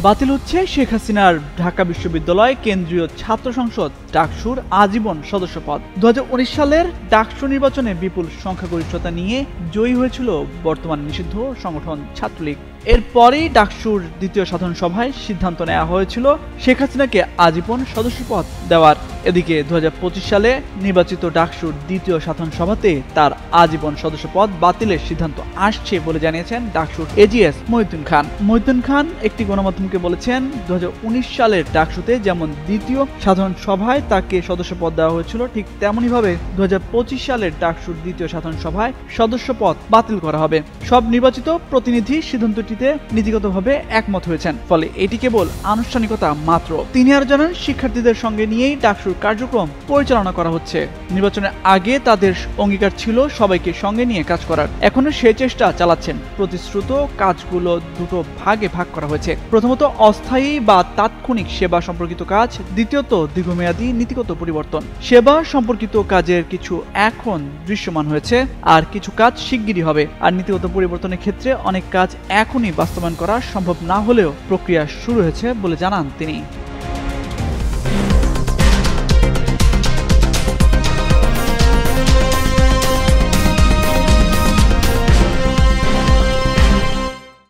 বাতিল হচ্ছে শেখ হাসিনার ঢাকা বিশ্ববিদ্যালয় কেন্দ্রীয় ছাত্র সংসদ ডাকসুর আজীবন সদস্য পদ। 2019 সালের ডাকসু নির্বাচনে বিপুল সংখ্যাগরিষ্ঠতা নিয়ে জয়ী হয়েছিল বর্তমান নিষিদ্ধ সংগঠন ছাত্রলীগ। এরপরেই ডাকসুর দ্বিতীয় সাধারণ সভায় সিদ্ধান্ত নেওয়া হয়েছিল শেখ হাসিনাকে আজীবন সদস্যপদ দেওয়ার। এদিকে 2025 সালে নির্বাচিত ডাকসুর দ্বিতীয় সাধারণ সভাতে তার আজীবন সদস্যপদ বাতিলের সিদ্ধান্ত আসছে বলে জানিয়েছেন ডাকসুর এজিএস মহিউদ্দিন খান। মহিউদ্দিন খান একটি গণমাধ্যমকে বলেছেন, 2019 সালের ডাকসুতে যেমন দ্বিতীয় সাধারণ সভায় তাকে সদস্যপদ দেওয়া হয়েছিল, ঠিক তেমনইভাবে 2025 সালের ডাকসুর দ্বিতীয় সাধারণ সভায় সদস্যপদ বাতিল করা হবে। সব নির্বাচিত প্রতিনিধি সিদ্ধান্তটিতে নীতিগতভাবে একমত হয়েছেন, ফলে এটি কেবল আনুষ্ঠানিকতা মাত্র। তিনি আরো জানান, শিক্ষার্থীদের সঙ্গে নিয়েই ডাকসুর কার্যক্রম পরিচালনা করা হচ্ছে। নির্বাচনের আগে তাদের অঙ্গীকার ছিল সবাইকে সঙ্গে নিয়ে কাজ করার, এখনো সেই চেষ্টা চালাচ্ছেন। প্রতিশ্রুত কাজগুলো দুটো ভাগে ভাগ করা হয়েছে। প্রথমত অস্থায়ী বা তাৎক্ষণিক সেবা সম্পর্কিত কাজ, দ্বিতীয়ত দীর্ঘমেয়াদী নীতিগত পরিবর্তন। সেবা সম্পর্কিত কাজের কিছু এখন দৃশ্যমান হয়েছে, আর কিছু কাজ শিগগিরই হবে। আর নীতিগত পরিবর্তনের ক্ষেত্রে অনেক কাজ এখনই বাস্তবায়ন করা সম্ভব না হলেও প্রক্রিয়া শুরু হয়েছে বলে জানান তিনি।